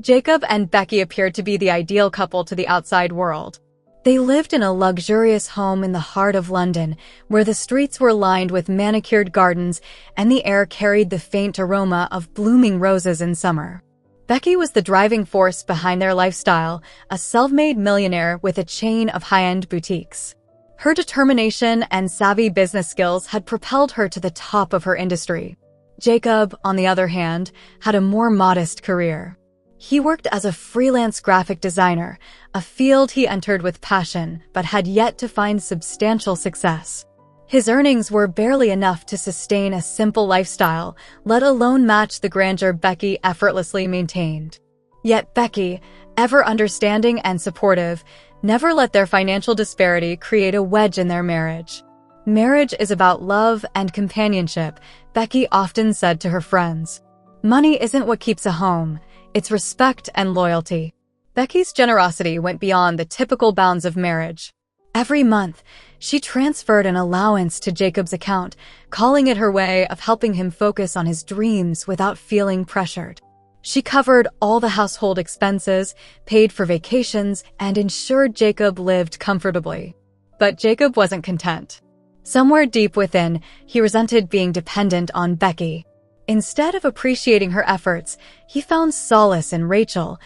Jacob and Becky appeared to be the ideal couple to the outside world. They lived in a luxurious home in the heart of London, where the streets were lined with manicured gardens and the air carried the faint aroma of blooming roses in summer. Becky was the driving force behind their lifestyle, a self-made millionaire with a chain of high-end boutiques. Her determination and savvy business skills had propelled her to the top of her industry. Jacob, on the other hand, had a more modest career. He worked as a freelance graphic designer, a field he entered with passion but had yet to find substantial success. His earnings were barely enough to sustain a simple lifestyle, let alone match the grandeur Becky effortlessly maintained. Yet Becky, ever understanding and supportive, never let their financial disparity create a wedge in their marriage. "Marriage is about love and companionship," Becky often said to her friends. "Money isn't what keeps a home. It's respect and loyalty." Becky's generosity went beyond the typical bounds of marriage. Every month, she transferred an allowance to Jacob's account, calling it her way of helping him focus on his dreams without feeling pressured. She covered all the household expenses, paid for vacations, and ensured Jacob lived comfortably. But Jacob wasn't content. Somewhere deep within, he resented being dependent on Becky. Instead of appreciating her efforts, he found solace in Rachel,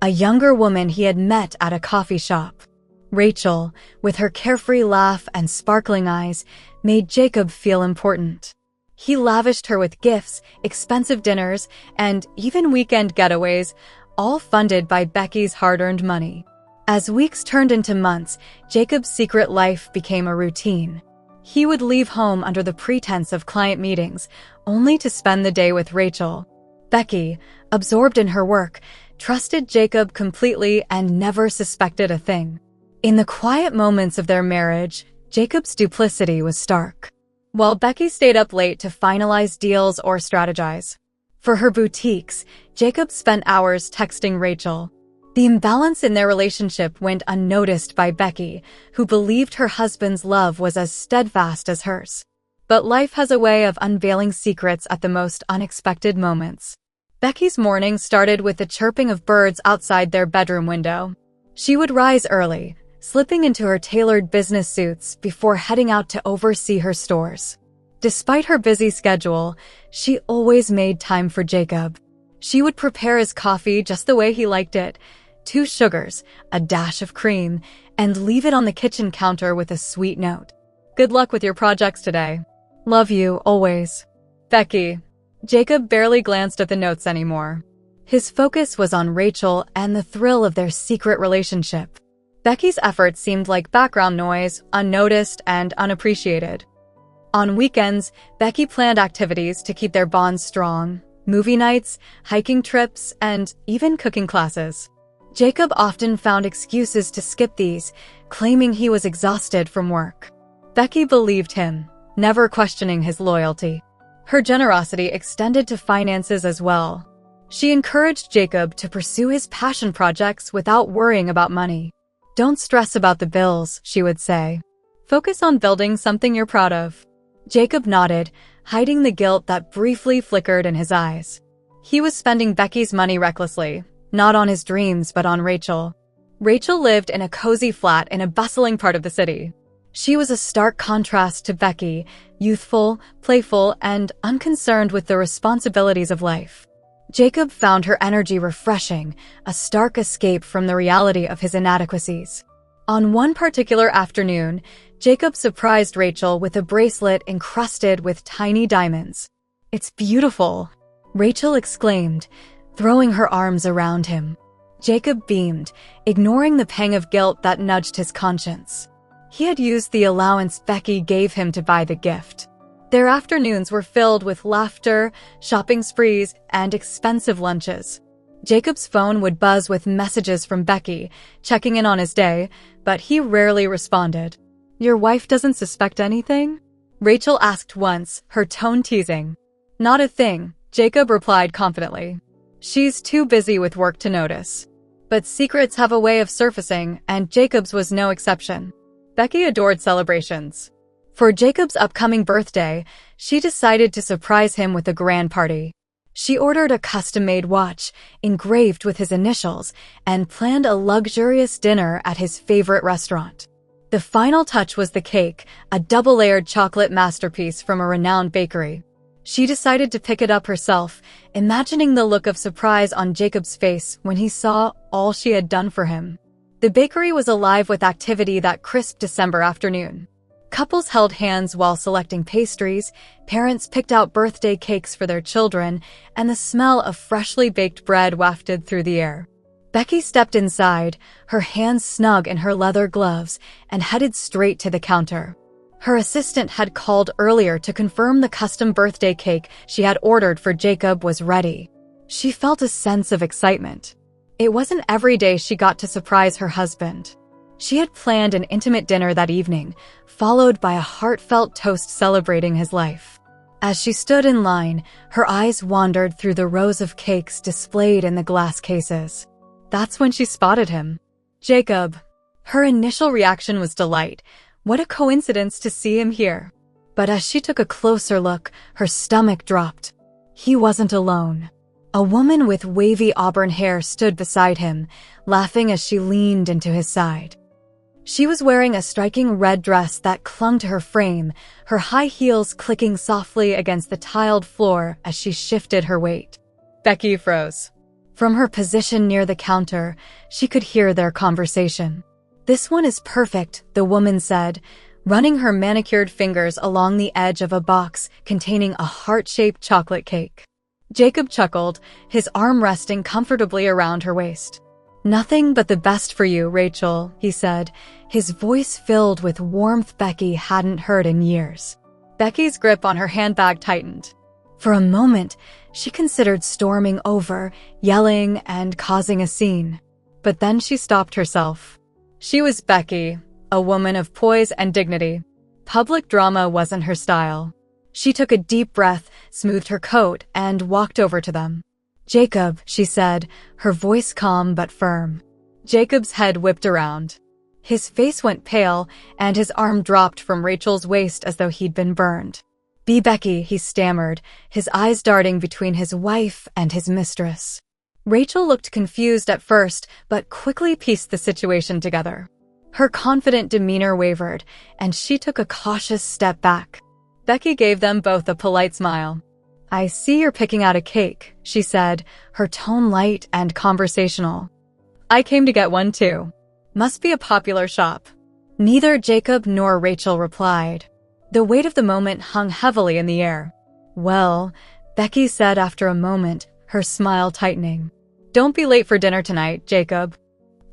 a younger woman he had met at a coffee shop. Rachel, with her carefree laugh and sparkling eyes, made Jacob feel important. He lavished her with gifts, expensive dinners, and even weekend getaways, all funded by Becky's hard-earned money. As weeks turned into months, Jacob's secret life became a routine. He would leave home under the pretense of client meetings, only to spend the day with Rachel. Becky, absorbed in her work, trusted Jacob completely and never suspected a thing. In the quiet moments of their marriage, Jacob's duplicity was stark. While Becky stayed up late to finalize deals or strategize. For her boutiques, Jacob spent hours texting Rachel. The imbalance in their relationship went unnoticed by Becky, who believed her husband's love was as steadfast as hers. But life has a way of unveiling secrets at the most unexpected moments. Becky's morning started with the chirping of birds outside their bedroom window. She would rise early, slipping into her tailored business suits before heading out to oversee her stores. Despite her busy schedule, she always made time for Jacob. She would prepare his coffee just the way he liked it, 2 sugars, a dash of cream, and leave it on the kitchen counter with a sweet note. "Good luck with your projects today. Love you, always. Becky." Jacob barely glanced at the notes anymore. His focus was on Rachel and the thrill of their secret relationship. Becky's efforts seemed like background noise, unnoticed and unappreciated. On weekends, Becky planned activities to keep their bond strong: movie nights, hiking trips, and even cooking classes. Jacob often found excuses to skip these, claiming he was exhausted from work. Becky believed him, never questioning his loyalty. Her generosity extended to finances as well. She encouraged Jacob to pursue his passion projects without worrying about money. "Don't stress about the bills," she would say. "Focus on building something you're proud of." Jacob nodded, hiding the guilt that briefly flickered in his eyes. He was spending Becky's money recklessly, not on his dreams but on Rachel. Rachel lived in a cozy flat in a bustling part of the city. She was a stark contrast to Becky, youthful, playful, and unconcerned with the responsibilities of life. Jacob found her energy refreshing, a stark escape from the reality of his inadequacies. On one particular afternoon, Jacob surprised Rachel with a bracelet encrusted with tiny diamonds. "It's beautiful," Rachel exclaimed, throwing her arms around him. Jacob beamed, ignoring the pang of guilt that nudged his conscience. He had used the allowance Becky gave him to buy the gift. Their afternoons were filled with laughter, shopping sprees, and expensive lunches. Jacob's phone would buzz with messages from Becky, checking in on his day, but he rarely responded. "Your wife doesn't suspect anything?" Rachel asked once, her tone teasing. "Not a thing," Jacob replied confidently. "She's too busy with work to notice." But secrets have a way of surfacing, and Jacob's was no exception. Becky adored celebrations. For Jacob's upcoming birthday, she decided to surprise him with a grand party. She ordered a custom-made watch, engraved with his initials, and planned a luxurious dinner at his favorite restaurant. The final touch was the cake, a double-layered chocolate masterpiece from a renowned bakery. She decided to pick it up herself, imagining the look of surprise on Jacob's face when he saw all she had done for him. The bakery was alive with activity that crisp December afternoon. Couples held hands while selecting pastries, parents picked out birthday cakes for their children, and the smell of freshly baked bread wafted through the air. Becky stepped inside, her hands snug in her leather gloves, and headed straight to the counter. Her assistant had called earlier to confirm the custom birthday cake she had ordered for Jacob was ready. She felt a sense of excitement. It wasn't every day she got to surprise her husband. She had planned an intimate dinner that evening, followed by a heartfelt toast celebrating his life. As she stood in line, her eyes wandered through the rows of cakes displayed in the glass cases. That's when she spotted him. Jacob. Her initial reaction was delight. What a coincidence to see him here. But as she took a closer look, her stomach dropped. He wasn't alone. A woman with wavy auburn hair stood beside him, laughing as she leaned into his side. She was wearing a striking red dress that clung to her frame, her high heels clicking softly against the tiled floor as she shifted her weight. Becky froze. From her position near the counter, she could hear their conversation. "This one is perfect," the woman said, running her manicured fingers along the edge of a box containing a heart-shaped chocolate cake. Jacob chuckled, his arm resting comfortably around her waist. "Nothing but the best for you, Rachel," he said, his voice filled with warmth Becky hadn't heard in years. Becky's grip on her handbag tightened. For a moment, she considered storming over, yelling, and causing a scene. But then she stopped herself. She was Becky, a woman of poise and dignity. Public drama wasn't her style. She took a deep breath, smoothed her coat, and walked over to them. "Jacob," she said, her voice calm but firm. Jacob's head whipped around. His face went pale, and his arm dropped from Rachel's waist as though he'd been burned. "Be Becky," he stammered, his eyes darting between his wife and his mistress. Rachel looked confused at first, but quickly pieced the situation together. Her confident demeanor wavered, and she took a cautious step back. Becky gave them both a polite smile. "I see you're picking out a cake," she said, her tone light and conversational. "I came to get one too. Must be a popular shop." Neither Jacob nor Rachel replied. The weight of the moment hung heavily in the air. "Well," Becky said after a moment, her smile tightening. "Don't be late for dinner tonight, Jacob.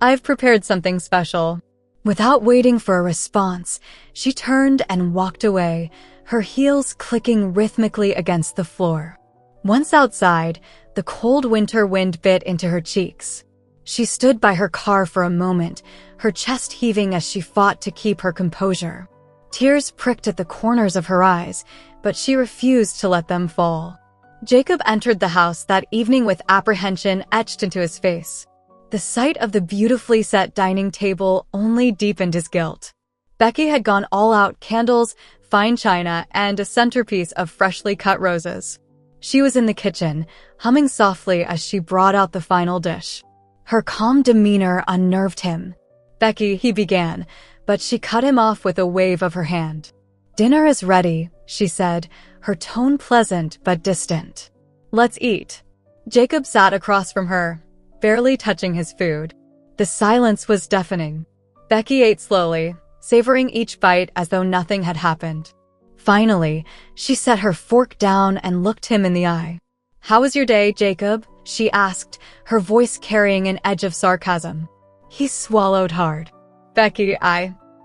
I've prepared something special." Without waiting for a response, she turned and walked away, her heels clicking rhythmically against the floor. Once outside, the cold winter wind bit into her cheeks. She stood by her car for a moment, her chest heaving as she fought to keep her composure. Tears pricked at the corners of her eyes, but she refused to let them fall. Jacob entered the house that evening with apprehension etched into his face. The sight of the beautifully set dining table only deepened his guilt. Becky had gone all out: candles, fine china, and a centerpiece of freshly cut roses. She was in the kitchen, humming softly as she brought out the final dish. Her calm demeanor unnerved him. "Becky," he began, but she cut him off with a wave of her hand. "Dinner is ready," she said, her tone pleasant but distant. "Let's eat." Jacob sat across from her, barely touching his food. The silence was deafening. Becky ate slowly, savoring each bite as though nothing had happened. Finally, she set her fork down and looked him in the eye. "How was your day, Jacob?" she asked, her voice carrying an edge of sarcasm. He swallowed hard. "Becky,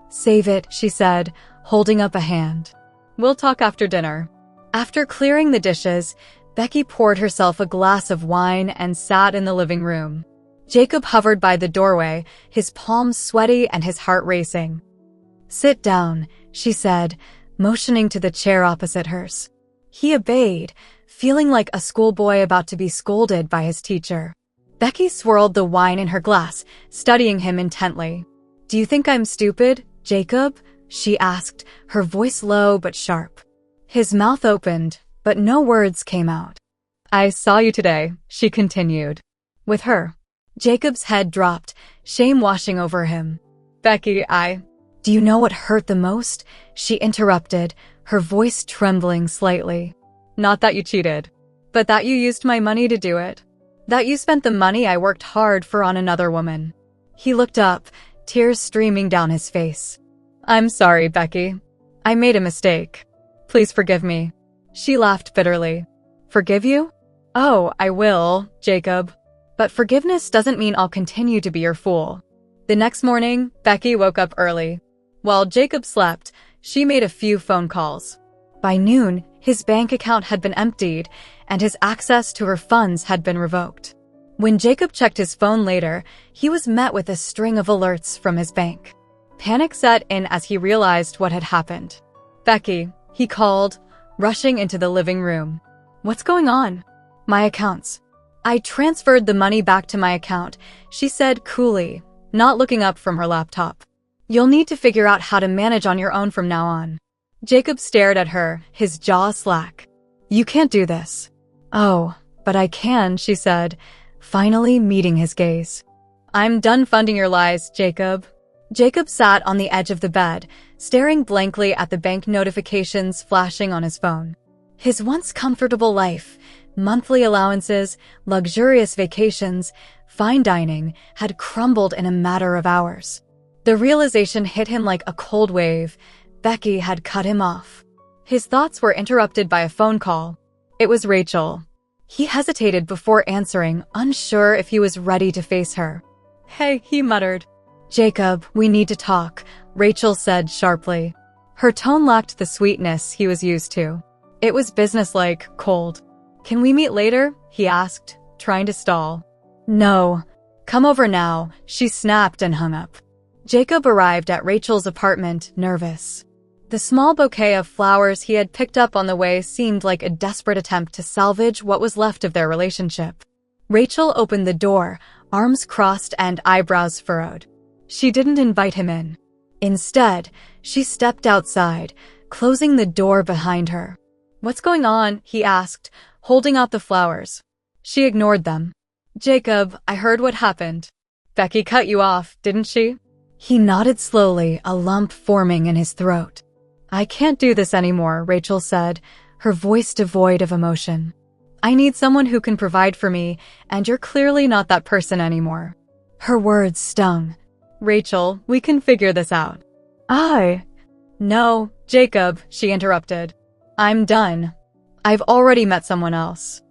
Save it," she said, holding up a hand. "We'll talk after dinner." After clearing the dishes, Becky poured herself a glass of wine and sat in the living room. Jacob hovered by the doorway, his palms sweaty and his heart racing. "Sit down," she said, motioning to the chair opposite hers. He obeyed, feeling like a schoolboy about to be scolded by his teacher. Becky swirled the wine in her glass, studying him intently. "Do you think I'm stupid, Jacob?" she asked, her voice low but sharp. His mouth opened, but no words came out. I saw you today, she continued. With her. Jacob's head dropped, shame washing over him. Becky, Do you know what hurt the most? She interrupted, her voice trembling slightly. Not that you cheated, but that you used my money to do it. That you spent the money I worked hard for on another woman. He looked up, tears streaming down his face. I'm sorry, Becky. I made a mistake. Please forgive me. She laughed bitterly. Forgive you? Oh, I will, Jacob. But forgiveness doesn't mean I'll continue to be your fool. The next morning, Becky woke up early. While Jacob slept, she made a few phone calls. By noon, his bank account had been emptied, and his access to her funds had been revoked. When Jacob checked his phone later, he was met with a string of alerts from his bank. Panic set in as he realized what had happened. Becky, he called, rushing into the living room. What's going on? My accounts. I transferred the money back to my account, she said coolly, not looking up from her laptop. You'll need to figure out how to manage on your own from now on. Jacob stared at her, his jaw slack. You can't do this. Oh, but I can, she said, finally meeting his gaze. I'm done funding your lies, Jacob. Jacob sat on the edge of the bed, staring blankly at the bank notifications flashing on his phone. His once comfortable life, monthly allowances, luxurious vacations, fine dining, had crumbled in a matter of hours. The realization hit him like a cold wave. Becky had cut him off. His thoughts were interrupted by a phone call. It was Rachel. He hesitated before answering, unsure if he was ready to face her. Hey, he muttered. Jacob, we need to talk, Rachel said sharply. Her tone lacked the sweetness he was used to. It was businesslike, cold. Can we meet later? He asked, trying to stall. No. Come over now, she snapped and hung up. Jacob arrived at Rachel's apartment, nervous. The small bouquet of flowers he had picked up on the way seemed like a desperate attempt to salvage what was left of their relationship. Rachel opened the door, arms crossed and eyebrows furrowed. She didn't invite him in. Instead, she stepped outside, closing the door behind her. What's going on? He asked, holding out the flowers. She ignored them. Jacob, I heard what happened. Becky cut you off, didn't she? He nodded slowly, a lump forming in his throat. I can't do this anymore, Rachel said, her voice devoid of emotion. I need someone who can provide for me, and you're clearly not that person anymore. Her words stung. Rachel, we can figure this out. No, Jacob, she interrupted. I'm done. I've already met someone else.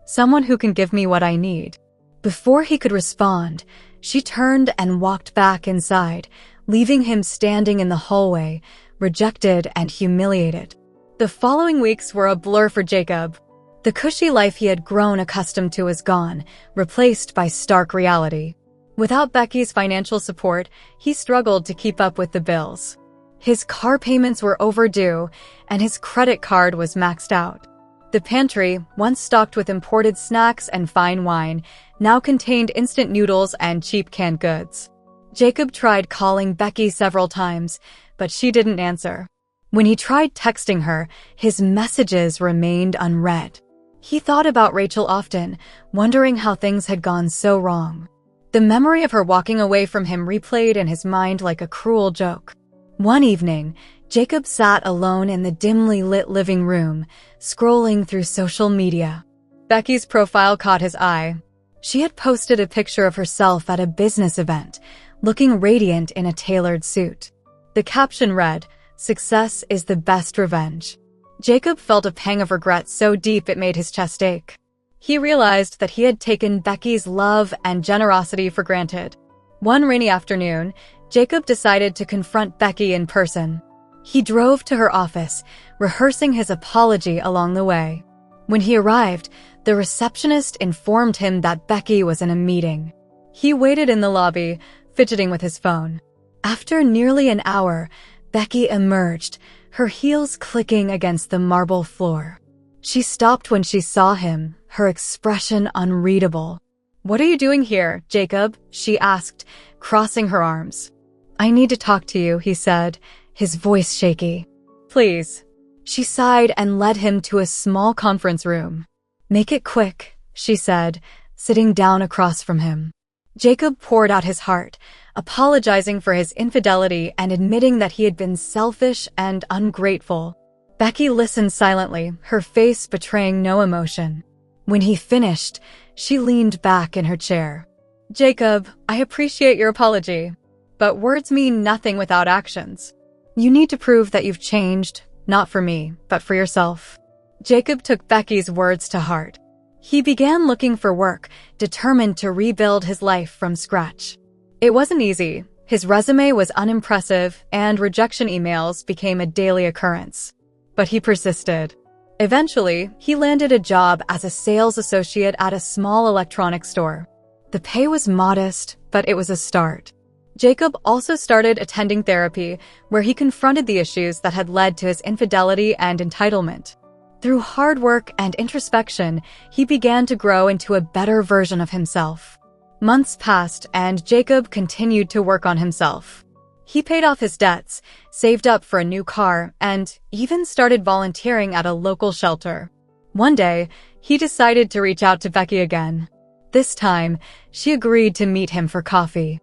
Someone who can give me what I need. Before he could respond, she turned and walked back inside, leaving him standing in the hallway, rejected and humiliated. The following weeks were a blur for Jacob. The cushy life he had grown accustomed to was gone, replaced by stark reality. Without Becky's financial support, he struggled to keep up with the bills. His car payments were overdue, and his credit card was maxed out. The pantry, once stocked with imported snacks and fine wine, now contained instant noodles and cheap canned goods. Jacob tried calling Becky several times, but she didn't answer. When he tried texting her, his messages remained unread. He thought about Rachel often, wondering how things had gone so wrong. The memory of her walking away from him replayed in his mind like a cruel joke. One evening, Jacob sat alone in the dimly lit living room, scrolling through social media. Becky's profile caught his eye. She had posted a picture of herself at a business event, looking radiant in a tailored suit. The caption read, "Success is the best revenge." Jacob felt a pang of regret so deep it made his chest ache. He realized that he had taken Becky's love and generosity for granted. One rainy afternoon, Jacob decided to confront Becky in person. He drove to her office, rehearsing his apology along the way. When he arrived, the receptionist informed him that Becky was in a meeting. He waited in the lobby, fidgeting with his phone. After nearly an hour, Becky emerged, her heels clicking against the marble floor. She stopped when she saw him, her expression unreadable. "What are you doing here, Jacob?" she asked, crossing her arms. "I need to talk to you," he said, his voice shaky. "Please." She sighed and led him to a small conference room. "Make it quick," she said, sitting down across from him. Jacob poured out his heart, apologizing for his infidelity and admitting that he had been selfish and ungrateful. Becky listened silently, her face betraying no emotion. When he finished, she leaned back in her chair. "Jacob, I appreciate your apology, but words mean nothing without actions. You need to prove that you've changed, not for me, but for yourself." Jacob took Becky's words to heart. He began looking for work, determined to rebuild his life from scratch. It wasn't easy. His resume was unimpressive, and rejection emails became a daily occurrence. But he persisted. Eventually, he landed a job as a sales associate at a small electronics store. The pay was modest, but it was a start. Jacob also started attending therapy, where he confronted the issues that had led to his infidelity and entitlement. Through hard work and introspection, he began to grow into a better version of himself. Months passed, and Jacob continued to work on himself. He paid off his debts, saved up for a new car, and even started volunteering at a local shelter. One day, he decided to reach out to Becky again. This time, she agreed to meet him for coffee.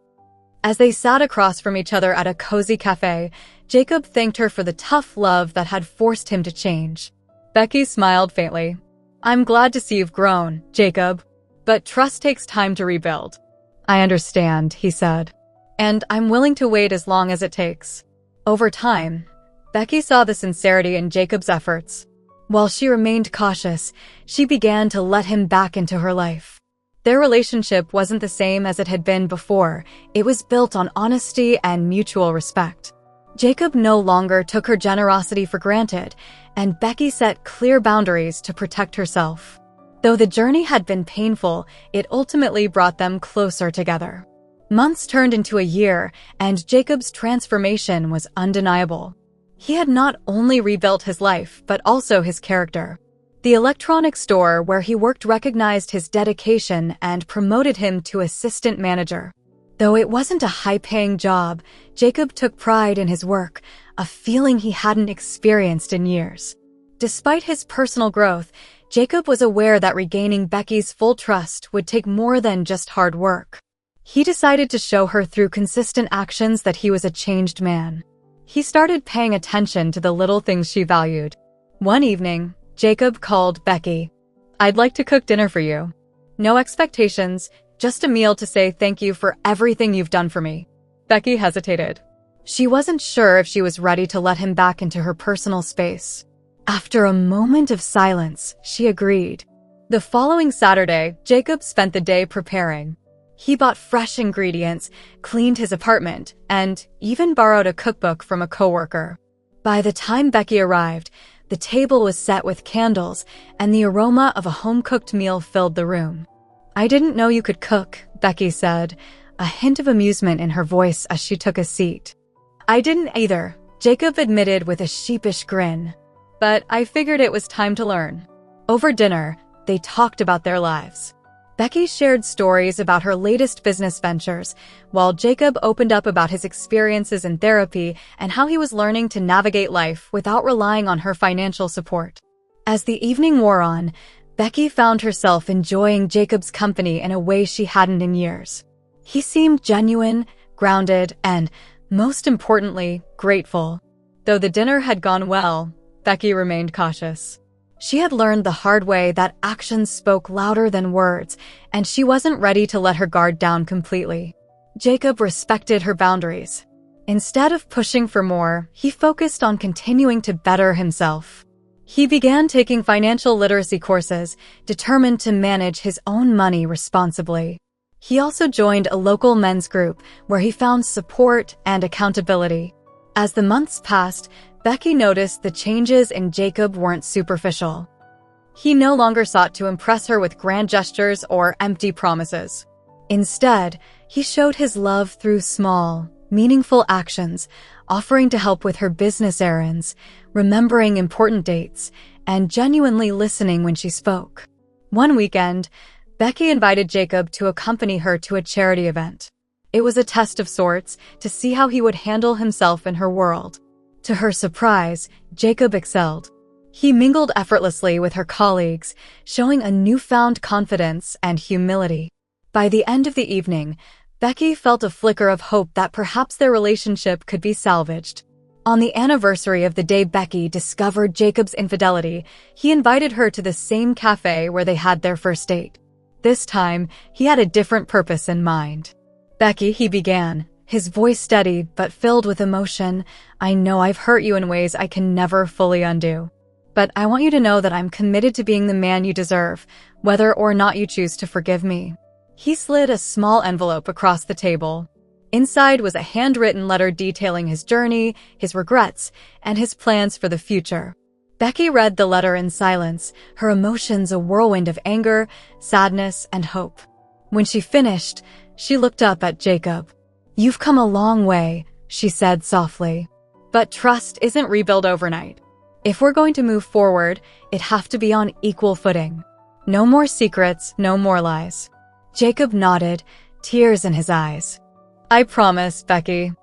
As they sat across from each other at a cozy cafe, Jacob thanked her for the tough love that had forced him to change. Becky smiled faintly. "I'm glad to see you've grown, Jacob, but trust takes time to rebuild." "I understand," he said, "and I'm willing to wait as long as it takes." Over time, Becky saw the sincerity in Jacob's efforts. While she remained cautious, she began to let him back into her life. Their relationship wasn't the same as it had been before. It was built on honesty and mutual respect. Jacob no longer took her generosity for granted, and Becky set clear boundaries to protect herself. Though the journey had been painful, it ultimately brought them closer together. Months turned into a year, and Jacob's transformation was undeniable. He had not only rebuilt his life, but also his character. The electronics store where he worked recognized his dedication and promoted him to assistant manager. Though it wasn't a high-paying job, Jacob took pride in his work, a feeling he hadn't experienced in years. Despite his personal growth, Jacob was aware that regaining Becky's full trust would take more than just hard work. He decided to show her through consistent actions that he was a changed man. He started paying attention to the little things she valued. One evening, Jacob called Becky. "I'd like to cook dinner for you. No expectations, just a meal to say thank you for everything you've done for me." Becky hesitated. She wasn't sure if she was ready to let him back into her personal space. After a moment of silence, she agreed. The following Saturday, Jacob spent the day preparing. He bought fresh ingredients, cleaned his apartment, and even borrowed a cookbook from a coworker. By the time Becky arrived, the table was set with candles, and the aroma of a home-cooked meal filled the room. "I didn't know you could cook," Becky said, a hint of amusement in her voice as she took a seat. "I didn't either," Jacob admitted with a sheepish grin. "But I figured it was time to learn." Over dinner, they talked about their lives. Becky shared stories about her latest business ventures, while Jacob opened up about his experiences in therapy and how he was learning to navigate life without relying on her financial support. As the evening wore on, Becky found herself enjoying Jacob's company in a way she hadn't in years. He seemed genuine, grounded, and, most importantly, grateful. Though the dinner had gone well, Becky remained cautious. She had learned the hard way that actions spoke louder than words, and she wasn't ready to let her guard down completely. Jacob respected her boundaries. Instead of pushing for more, he focused on continuing to better himself. He began taking financial literacy courses, determined to manage his own money responsibly. He also joined a local men's group where he found support and accountability. As the months passed, Becky noticed the changes in Jacob weren't superficial. He no longer sought to impress her with grand gestures or empty promises. Instead, he showed his love through small, meaningful actions, offering to help with her business errands, remembering important dates, and genuinely listening when she spoke. One weekend, Becky invited Jacob to accompany her to a charity event. It was a test of sorts to see how he would handle himself in her world. To her surprise, Jacob excelled. He mingled effortlessly with her colleagues, showing a newfound confidence and humility. By the end of the evening, Becky felt a flicker of hope that perhaps their relationship could be salvaged. On the anniversary of the day Becky discovered Jacob's infidelity, he invited her to the same cafe where they had their first date. This time, he had a different purpose in mind. "Becky," he began, his voice steady but filled with emotion, "I know I've hurt you in ways I can never fully undo. But I want you to know that I'm committed to being the man you deserve, whether or not you choose to forgive me." He slid a small envelope across the table. Inside was a handwritten letter detailing his journey, his regrets, and his plans for the future. Becky read the letter in silence, her emotions a whirlwind of anger, sadness, and hope. When she finished, she looked up at Jacob. "You've come a long way," she said softly. "But trust isn't rebuilt overnight. If we're going to move forward, it have to be on equal footing. No more secrets, no more lies." Jacob nodded, tears in his eyes. "I promise, Becky.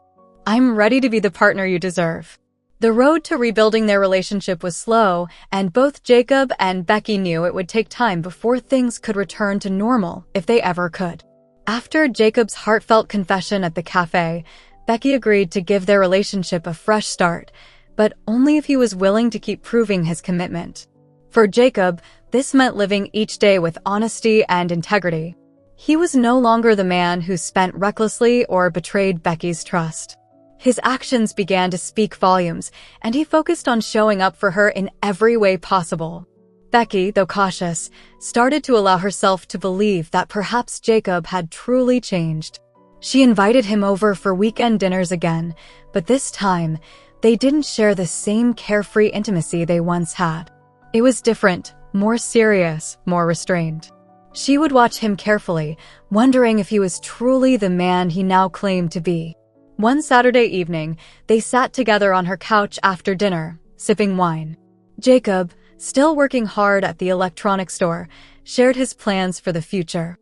I'm ready to be the partner you deserve." The road to rebuilding their relationship was slow, and both Jacob and Becky knew it would take time before things could return to normal, if they ever could. After Jacob's heartfelt confession at the cafe, Becky agreed to give their relationship a fresh start, but only if he was willing to keep proving his commitment. For Jacob, this meant living each day with honesty and integrity. He was no longer the man who spent recklessly or betrayed Becky's trust. His actions began to speak volumes, and he focused on showing up for her in every way possible. Becky, though cautious, started to allow herself to believe that perhaps Jacob had truly changed. She invited him over for weekend dinners again, but this time, they didn't share the same carefree intimacy they once had. It was different, more serious, more restrained. She would watch him carefully, wondering if he was truly the man he now claimed to be. One Saturday evening, they sat together on her couch after dinner, sipping wine. Jacob, still working hard at the electronics store, shared his plans for the future.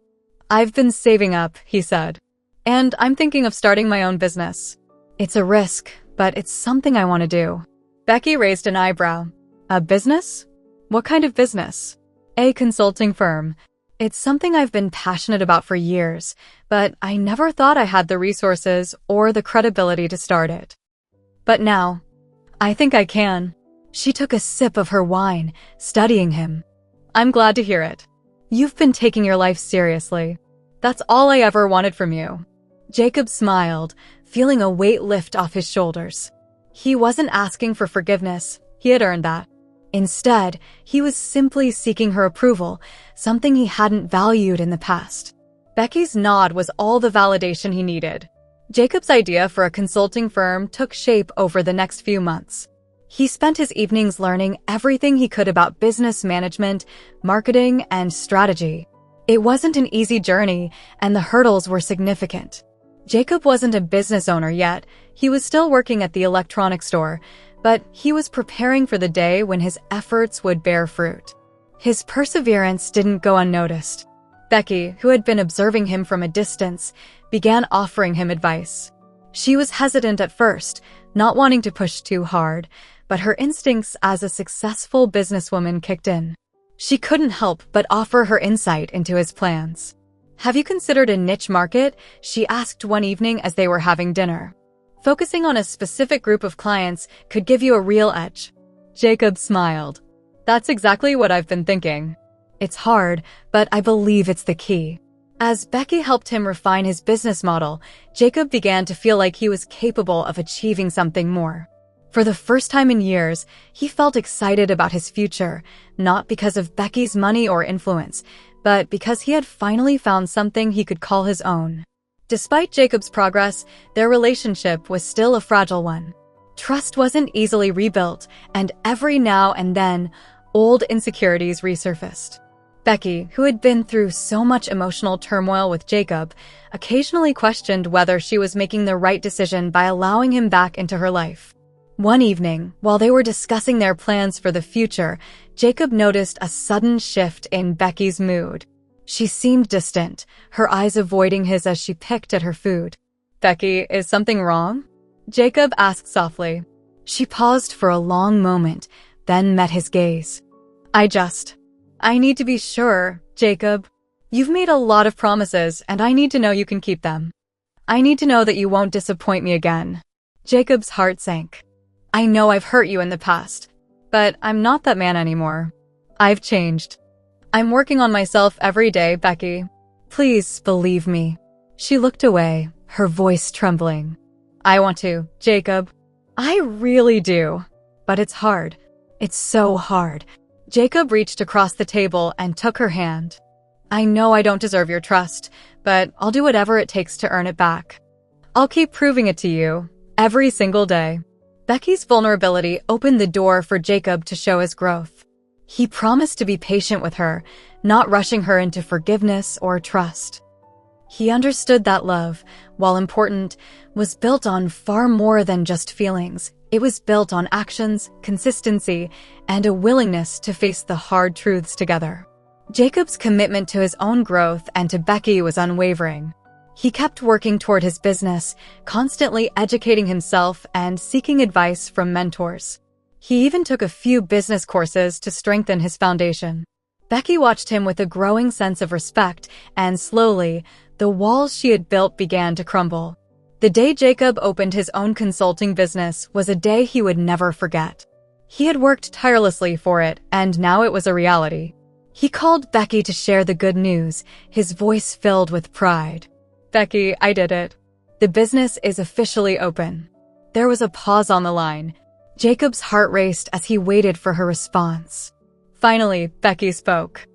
"I've been saving up," he said, "and I'm thinking of starting my own business. It's a risk, but it's something I want to do." Becky raised an eyebrow. "A business? What kind of business?" "A consulting firm. It's something I've been passionate about for years, but I never thought I had the resources or the credibility to start it. But now, I think I can." She took a sip of her wine, studying him. "I'm glad to hear it. You've been taking your life seriously. That's all I ever wanted from you." Jacob smiled, feeling a weight lift off his shoulders. He wasn't asking for forgiveness. He had earned that. Instead, he was simply seeking her approval, something he hadn't valued in the past. Becky's nod was all the validation he needed. Jacob's idea for a consulting firm took shape over the next few months. He spent his evenings learning everything he could about business management, marketing, and strategy. It wasn't an easy journey, and the hurdles were significant. Jacob wasn't a business owner yet. He was still working at the electronics store, but he was preparing for the day when his efforts would bear fruit. His perseverance didn't go unnoticed. Becky, who had been observing him from a distance, began offering him advice. She was hesitant at first, not wanting to push too hard, but her instincts as a successful businesswoman kicked in. She couldn't help but offer her insight into his plans. "Have you considered a niche market?" she asked one evening as they were having dinner. "Focusing on a specific group of clients could give you a real edge." Jacob smiled. "That's exactly what I've been thinking. It's hard, but I believe it's the key." As Becky helped him refine his business model, Jacob began to feel like he was capable of achieving something more. For the first time in years, he felt excited about his future, not because of Becky's money or influence, but because he had finally found something he could call his own. Despite Jacob's progress, their relationship was still a fragile one. Trust wasn't easily rebuilt, and every now and then, old insecurities resurfaced. Becky, who had been through so much emotional turmoil with Jacob, occasionally questioned whether she was making the right decision by allowing him back into her life. One evening, while they were discussing their plans for the future, Jacob noticed a sudden shift in Becky's mood. She seemed distant, her eyes avoiding his as she picked at her food. "Becky, is something wrong?" Jacob asked softly. She paused for a long moment, then met his gaze. I need to be sure, Jacob. You've made a lot of promises, and I need to know you can keep them. I need to know that you won't disappoint me again. Jacob's heart sank. I know I've hurt you in the past, but I'm not that man anymore. I've changed. I'm working on myself every day, Becky. Please believe me. She looked away, her voice trembling. I want to, Jacob. I really do. But it's hard. It's so hard. Jacob reached across the table and took her hand. I know I don't deserve your trust, but I'll do whatever it takes to earn it back. I'll keep proving it to you, every single day. Becky's vulnerability opened the door for Jacob to show his growth. He promised to be patient with her, not rushing her into forgiveness or trust. He understood that love, while important, was built on far more than just feelings. It was built on actions, consistency, and a willingness to face the hard truths together. Jacob's commitment to his own growth and to Becky was unwavering. He kept working toward his business, constantly educating himself and seeking advice from mentors. He even took a few business courses to strengthen his foundation. Becky watched him with a growing sense of respect, and slowly, the walls she had built began to crumble. The day Jacob opened his own consulting business was a day he would never forget. He had worked tirelessly for it, and now it was a reality. He called Becky to share the good news, his voice filled with pride. Becky, I did it. The business is officially open. There was a pause on the line. Jacob's heart raced as he waited for her response. Finally, Becky spoke.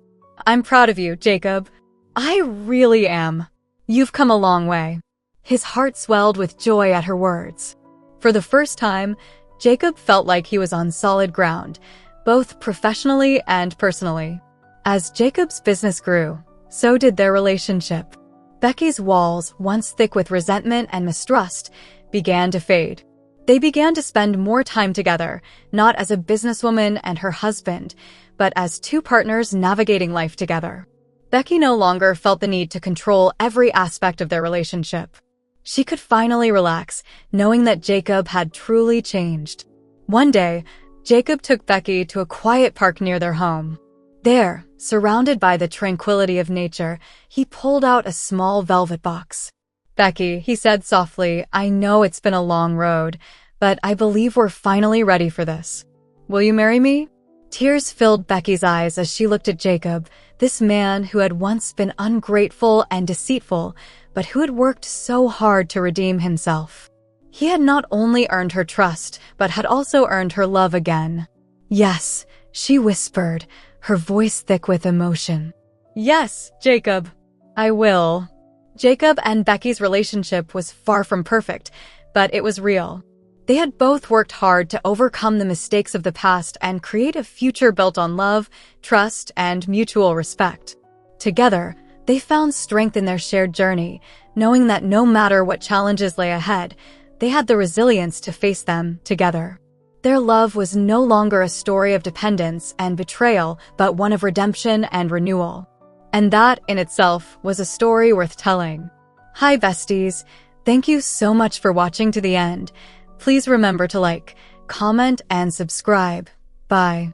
I'm proud of you, Jacob. I really am. You've come a long way. His heart swelled with joy at her words. For the first time, Jacob felt like he was on solid ground, both professionally and personally. As Jacob's business grew, so did their relationship. Becky's walls, once thick with resentment and mistrust, began to fade. They began to spend more time together, not as a businesswoman and her husband, but as two partners navigating life together. Becky no longer felt the need to control every aspect of their relationship. She could finally relax, knowing that Jacob had truly changed. One day, Jacob took Becky to a quiet park near their home. There, surrounded by the tranquility of nature, he pulled out a small velvet box. Becky, he said softly, I know it's been a long road, but I believe we're finally ready for this. Will you marry me? Tears filled Becky's eyes as she looked at Jacob, this man who had once been ungrateful and deceitful, but who had worked so hard to redeem himself. He had not only earned her trust, but had also earned her love again. Yes, she whispered, her voice thick with emotion. Yes, Jacob, I will. Jacob and Becky's relationship was far from perfect, but it was real. They had both worked hard to overcome the mistakes of the past and create a future built on love, trust, and mutual respect. Together, they found strength in their shared journey, knowing that no matter what challenges lay ahead, they had the resilience to face them together. Their love was no longer a story of dependence and betrayal, but one of redemption and renewal. And that, in itself, was a story worth telling. Hi, besties. Thank you so much for watching to the end. Please remember to like, comment, and subscribe. Bye.